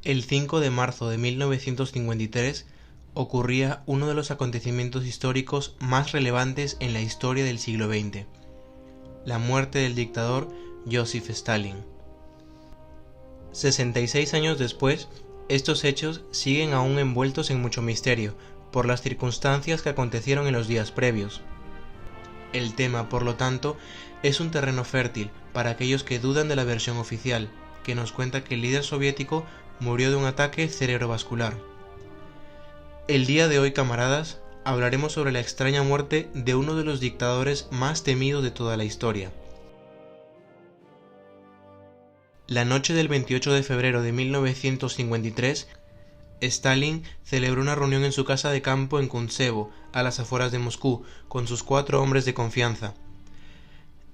El 5 de marzo de 1953 ocurría uno de los acontecimientos históricos más relevantes en la historia del siglo XX, la muerte del dictador Joseph Stalin. 66 años después, estos hechos siguen aún envueltos en mucho misterio por las circunstancias que acontecieron en los días previos. El tema, por lo tanto, es un terreno fértil para aquellos que dudan de la versión oficial, que nos cuenta que el líder soviético murió de un ataque cerebrovascular. El día de hoy, camaradas, hablaremos sobre la extraña muerte de uno de los dictadores más temidos de toda la historia. La noche del 28 de febrero de 1953, Stalin celebró una reunión en su casa de campo en Kuntsevo, a las afueras de Moscú, con sus 4 hombres de confianza.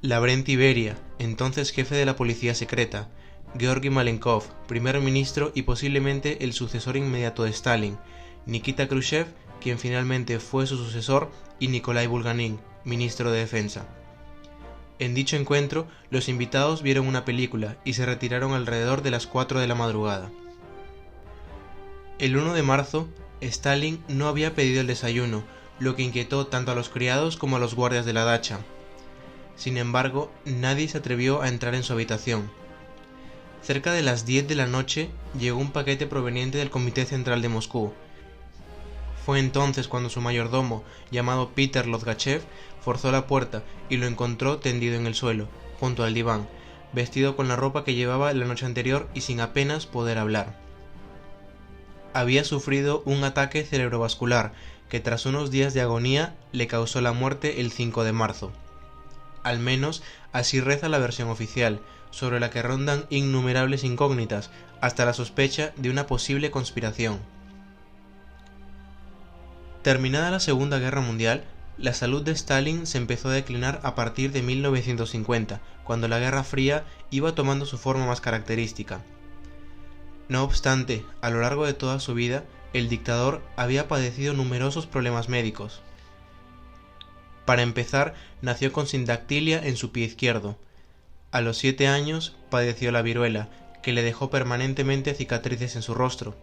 Lavrenti Beria, entonces jefe de la policía secreta, Georgi Malenkov, primer ministro y posiblemente el sucesor inmediato de Stalin, Nikita Khrushchev, quien finalmente fue su sucesor, y Nikolai Bulganin, ministro de Defensa. En dicho encuentro, los invitados vieron una película y se retiraron alrededor de las 4 de la madrugada. El 1 de marzo, Stalin no había pedido el desayuno, lo que inquietó tanto a los criados como a los guardias de la dacha. Sin embargo, nadie se atrevió a entrar en su habitación. Cerca de las 10 de la noche llegó un paquete proveniente del Comité Central de Moscú. Fue entonces cuando su mayordomo, llamado Peter Lozgachev, forzó la puerta y lo encontró tendido en el suelo, junto al diván, vestido con la ropa que llevaba la noche anterior y sin apenas poder hablar. Había sufrido un ataque cerebrovascular que tras unos días de agonía le causó la muerte el 5 de marzo. Al menos así reza la versión oficial, sobre la que rondan innumerables incógnitas, hasta la sospecha de una posible conspiración. Terminada la Segunda Guerra Mundial, la salud de Stalin se empezó a declinar a partir de 1950, cuando la Guerra Fría iba tomando su forma más característica. No obstante, a lo largo de toda su vida, el dictador había padecido numerosos problemas médicos. Para empezar, nació con sindactilia en su pie izquierdo. A los 7 años padeció la viruela, que le dejó permanentemente cicatrices en su rostro.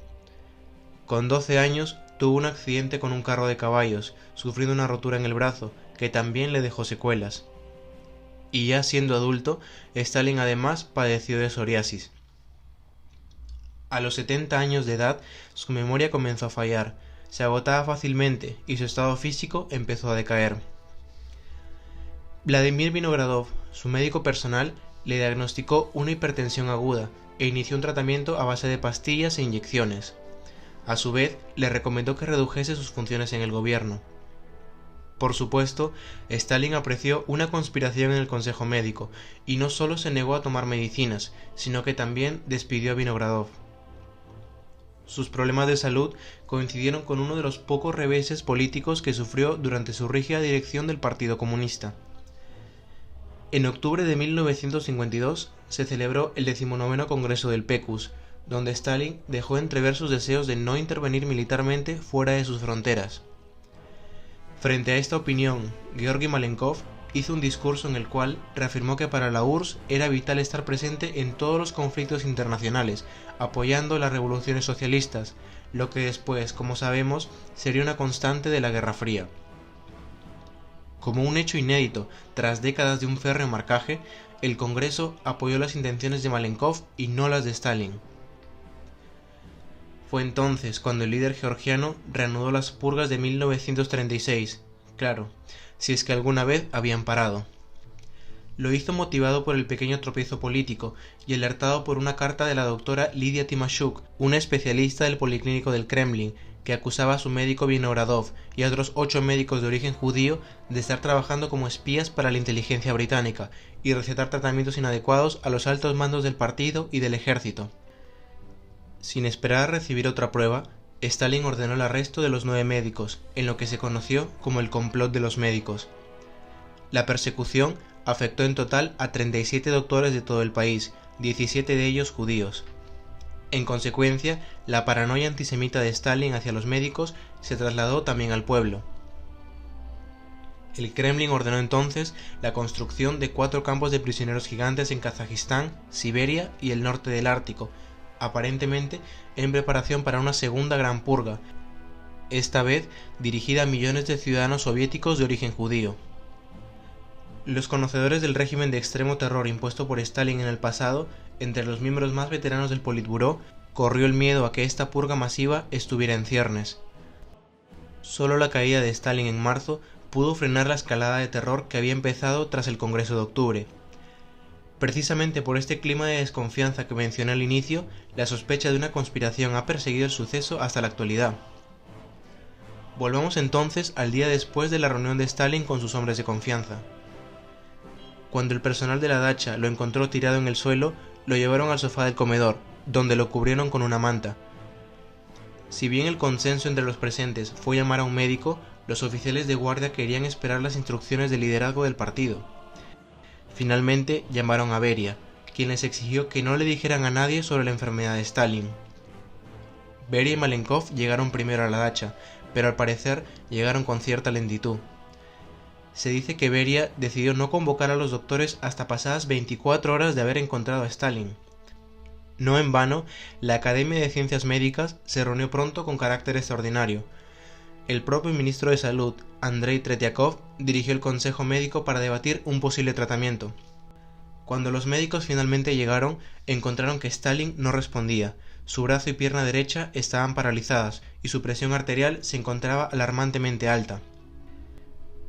Con 12 años tuvo un accidente con un carro de caballos, sufriendo una rotura en el brazo, que también le dejó secuelas. Y ya siendo adulto, Stalin además padeció de psoriasis. A los 70 años de edad, su memoria comenzó a fallar, se agotaba fácilmente y su estado físico empezó a decaer. Vladimir Vinogradov, su médico personal, le diagnosticó una hipertensión aguda e inició un tratamiento a base de pastillas e inyecciones. A su vez, le recomendó que redujese sus funciones en el gobierno. Por supuesto, Stalin apreció una conspiración en el Consejo Médico y no solo se negó a tomar medicinas, sino que también despidió a Vinogradov. Sus problemas de salud coincidieron con uno de los pocos reveses políticos que sufrió durante su rígida dirección del Partido Comunista. En octubre de 1952 se celebró el 19º Congreso del PECUS, donde Stalin dejó entrever sus deseos de no intervenir militarmente fuera de sus fronteras. Frente a esta opinión, Georgi Malenkov hizo un discurso en el cual reafirmó que para la URSS era vital estar presente en todos los conflictos internacionales, apoyando las revoluciones socialistas, lo que después, como sabemos, sería una constante de la Guerra Fría. Como un hecho inédito, tras décadas de un férreo marcaje, el Congreso apoyó las intenciones de Malenkov y no las de Stalin. Fue entonces cuando el líder georgiano reanudó las purgas de 1936, claro, si es que alguna vez habían parado. Lo hizo motivado por el pequeño tropiezo político y alertado por una carta de la doctora Lidia Timashuk, una especialista del Policlínico del Kremlin, que acusaba a su médico Vinogradov y a otros 8 médicos de origen judío de estar trabajando como espías para la inteligencia británica y recetar tratamientos inadecuados a los altos mandos del partido y del ejército. Sin esperar a recibir otra prueba, Stalin ordenó el arresto de los 9 médicos, en lo que se conoció como el complot de los médicos. La persecución afectó en total a 37 doctores de todo el país, 17 de ellos judíos. En consecuencia, la paranoia antisemita de Stalin hacia los médicos se trasladó también al pueblo. El Kremlin ordenó entonces la construcción de 4 campos de prisioneros gigantes en Kazajistán, Siberia y el norte del Ártico, aparentemente en preparación para una segunda gran purga, esta vez dirigida a millones de ciudadanos soviéticos de origen judío. Los conocedores del régimen de extremo terror impuesto por Stalin en el pasado, entre los miembros más veteranos del Politburó, corrió el miedo a que esta purga masiva estuviera en ciernes. Solo la caída de Stalin en marzo pudo frenar la escalada de terror que había empezado tras el Congreso de octubre. Precisamente por este clima de desconfianza que mencioné al inicio, la sospecha de una conspiración ha perseguido el suceso hasta la actualidad. Volvamos entonces al día después de la reunión de Stalin con sus hombres de confianza. Cuando el personal de la dacha lo encontró tirado en el suelo, lo llevaron al sofá del comedor, donde lo cubrieron con una manta. Si bien el consenso entre los presentes fue llamar a un médico, los oficiales de guardia querían esperar las instrucciones del liderazgo del partido. Finalmente llamaron a Beria, quien les exigió que no le dijeran a nadie sobre la enfermedad de Stalin. Beria y Malenkov llegaron primero a la dacha, pero al parecer llegaron con cierta lentitud. Se dice que Beria decidió no convocar a los doctores hasta pasadas 24 horas de haber encontrado a Stalin. No en vano, la Academia de Ciencias Médicas se reunió pronto con carácter extraordinario. El propio ministro de Salud, Andrei Tretiakov, dirigió el consejo médico para debatir un posible tratamiento. Cuando los médicos finalmente llegaron, encontraron que Stalin no respondía, su brazo y pierna derecha estaban paralizadas y su presión arterial se encontraba alarmantemente alta.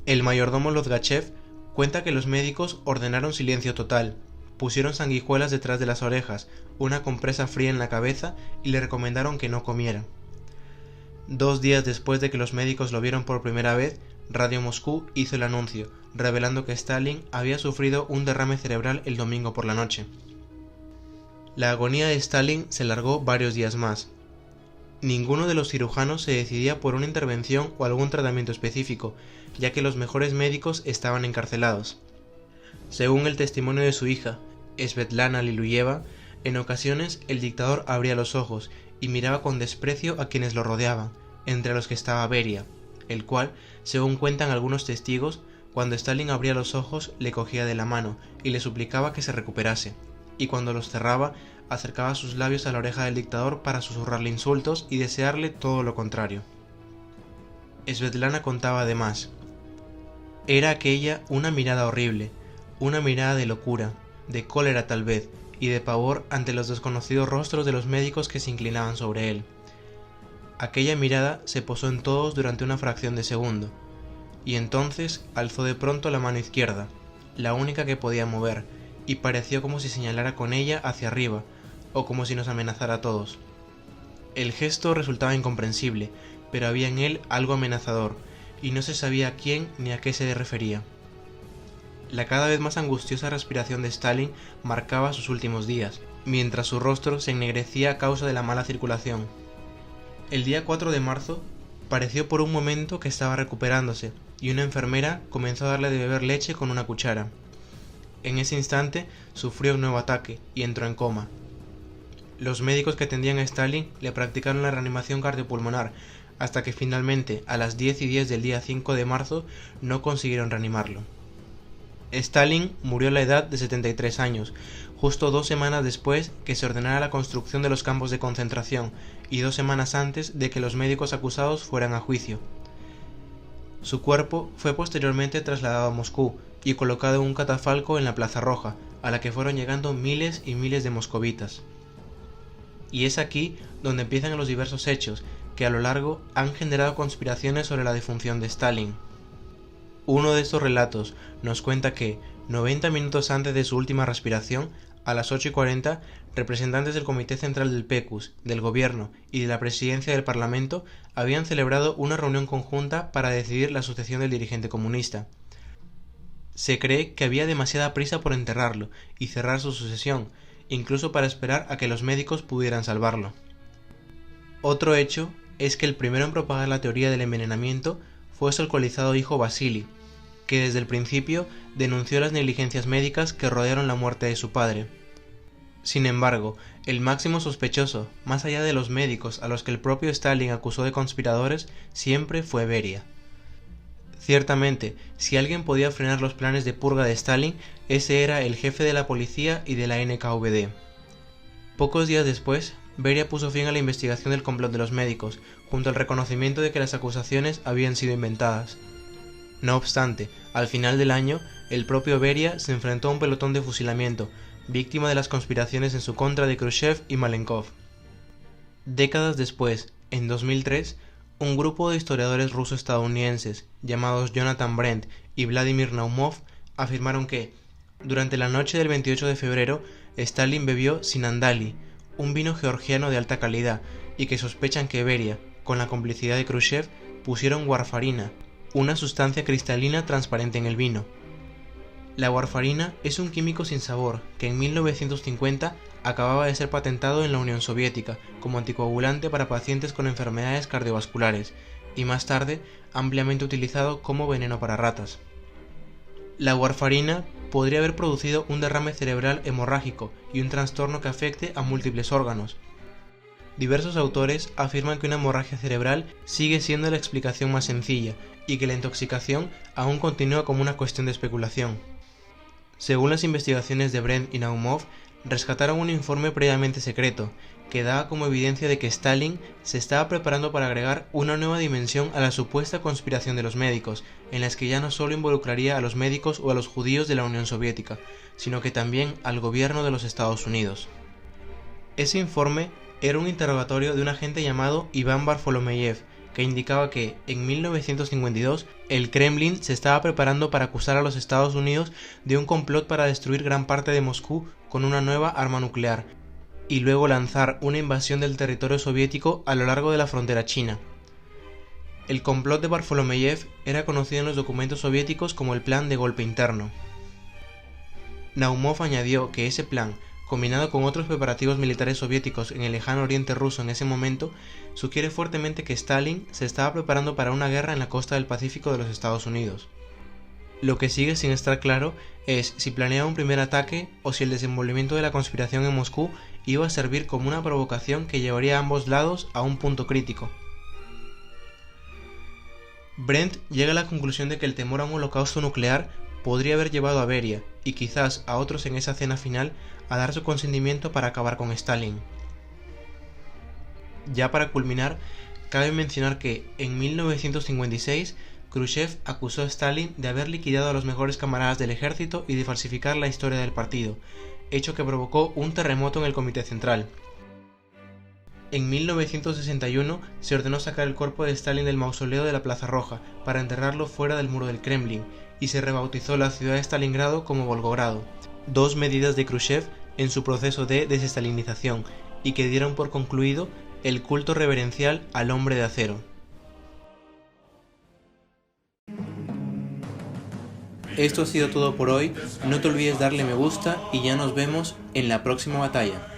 El mayordomo Lozgachev cuenta que los médicos ordenaron silencio total, pusieron sanguijuelas detrás de las orejas, una compresa fría en la cabeza y le recomendaron que no comiera. 2 días después de que los médicos lo vieron por primera vez, Radio Moscú hizo el anuncio, revelando que Stalin había sufrido un derrame cerebral el domingo por la noche. La agonía de Stalin se alargó varios días más. Ninguno de los cirujanos se decidía por una intervención o algún tratamiento específico, ya que los mejores médicos estaban encarcelados. Según el testimonio de su hija, Svetlana Liluyeva, en ocasiones el dictador abría los ojos y miraba con desprecio a quienes lo rodeaban, entre los que estaba Beria, el cual, según cuentan algunos testigos, cuando Stalin abría los ojos le cogía de la mano y le suplicaba que se recuperase, y cuando los cerraba acercaba sus labios a la oreja del dictador para susurrarle insultos y desearle todo lo contrario. Svetlana contaba además: era aquella una mirada horrible, una mirada de locura, de cólera tal vez, y de pavor ante los desconocidos rostros de los médicos que se inclinaban sobre él. Aquella mirada se posó en todos durante una fracción de segundo, y entonces alzó de pronto la mano izquierda, la única que podía mover, y pareció como si señalara con ella hacia arriba, o como si nos amenazara a todos. El gesto resultaba incomprensible, pero había en él algo amenazador, y no se sabía a quién ni a qué se refería. La cada vez más angustiosa respiración de Stalin marcaba sus últimos días, mientras su rostro se ennegrecía a causa de la mala circulación. El día 4 de marzo pareció por un momento que estaba recuperándose, y una enfermera comenzó a darle de beber leche con una cuchara. En ese instante sufrió un nuevo ataque y entró en coma. Los médicos que atendían a Stalin le practicaron la reanimación cardiopulmonar, hasta que finalmente, a las 10:10 del día 5 de marzo, no consiguieron reanimarlo. Stalin murió a la edad de 73 años, justo 2 semanas después que se ordenara la construcción de los campos de concentración y 2 semanas antes de que los médicos acusados fueran a juicio. Su cuerpo fue posteriormente trasladado a Moscú y colocado en un catafalco en la Plaza Roja, a la que fueron llegando miles y miles de moscovitas. Y es aquí donde empiezan los diversos hechos que a lo largo han generado conspiraciones sobre la defunción de Stalin. Uno de estos relatos nos cuenta que, 90 minutos antes de su última respiración, a las 8:40, representantes del Comité Central del PECUS, del Gobierno y de la Presidencia del Parlamento habían celebrado una reunión conjunta para decidir la sucesión del dirigente comunista. Se cree que había demasiada prisa por enterrarlo y cerrar su sucesión, incluso para esperar a que los médicos pudieran salvarlo. Otro hecho es que el primero en propagar la teoría del envenenamiento fue su alcoholizado hijo Vasily, que desde el principio denunció las negligencias médicas que rodearon la muerte de su padre. Sin embargo, el máximo sospechoso, más allá de los médicos a los que el propio Stalin acusó de conspiradores, siempre fue Beria. Ciertamente, si alguien podía frenar los planes de purga de Stalin, ese era el jefe de la policía y de la NKVD. Pocos días después, Beria puso fin a la investigación del complot de los médicos, junto al reconocimiento de que las acusaciones habían sido inventadas. No obstante, al final del año, el propio Beria se enfrentó a un pelotón de fusilamiento, víctima de las conspiraciones en su contra de Khrushchev y Malenkov. Décadas después, en 2003, un grupo de historiadores ruso-estadounidenses, llamados Jonathan Brent y Vladimir Naumov, afirmaron que, durante la noche del 28 de febrero, Stalin bebió Sinandali, un vino georgiano de alta calidad, y que sospechan que Beria, con la complicidad de Khrushchev, pusieron warfarina, una sustancia cristalina transparente en el vino. La warfarina es un químico sin sabor que en 1950 acababa de ser patentado en la Unión Soviética como anticoagulante para pacientes con enfermedades cardiovasculares y más tarde ampliamente utilizado como veneno para ratas. La warfarina podría haber producido un derrame cerebral hemorrágico y un trastorno que afecte a múltiples órganos. Diversos autores afirman que una hemorragia cerebral sigue siendo la explicación más sencilla y que la intoxicación aún continúa como una cuestión de especulación. Según las investigaciones de Brent y Naumov, rescataron un informe previamente secreto, que daba como evidencia de que Stalin se estaba preparando para agregar una nueva dimensión a la supuesta conspiración de los médicos, en la que ya no solo involucraría a los médicos o a los judíos de la Unión Soviética, sino que también al gobierno de los Estados Unidos. Ese informe era un interrogatorio de un agente llamado Iván Varfolomeyev, que indicaba que, en 1952, el Kremlin se estaba preparando para acusar a los Estados Unidos de un complot para destruir gran parte de Moscú con una nueva arma nuclear, y luego lanzar una invasión del territorio soviético a lo largo de la frontera china. El complot de Varfolomeyev era conocido en los documentos soviéticos como el plan de golpe interno. Naumov añadió que ese plan, combinado con otros preparativos militares soviéticos en el lejano oriente ruso en ese momento, sugiere fuertemente que Stalin se estaba preparando para una guerra en la costa del Pacífico de los Estados Unidos. Lo que sigue sin estar claro es si planeaba un primer ataque o si el desenvolvimiento de la conspiración en Moscú iba a servir como una provocación que llevaría a ambos lados a un punto crítico. Brent llega a la conclusión de que el temor a un holocausto nuclear podría haber llevado a Beria, y quizás a otros en esa cena final, a dar su consentimiento para acabar con Stalin. Ya para culminar, cabe mencionar que, en 1956, Khrushchev acusó a Stalin de haber liquidado a los mejores camaradas del ejército y de falsificar la historia del partido, hecho que provocó un terremoto en el Comité Central. En 1961 se ordenó sacar el cuerpo de Stalin del mausoleo de la Plaza Roja para enterrarlo fuera del muro del Kremlin, y se rebautizó la ciudad de Stalingrado como Volgogrado, dos medidas de Khrushchev en su proceso de desestalinización y que dieron por concluido el culto reverencial al hombre de acero. Esto ha sido todo por hoy, no te olvides darle me gusta y ya nos vemos en la próxima batalla.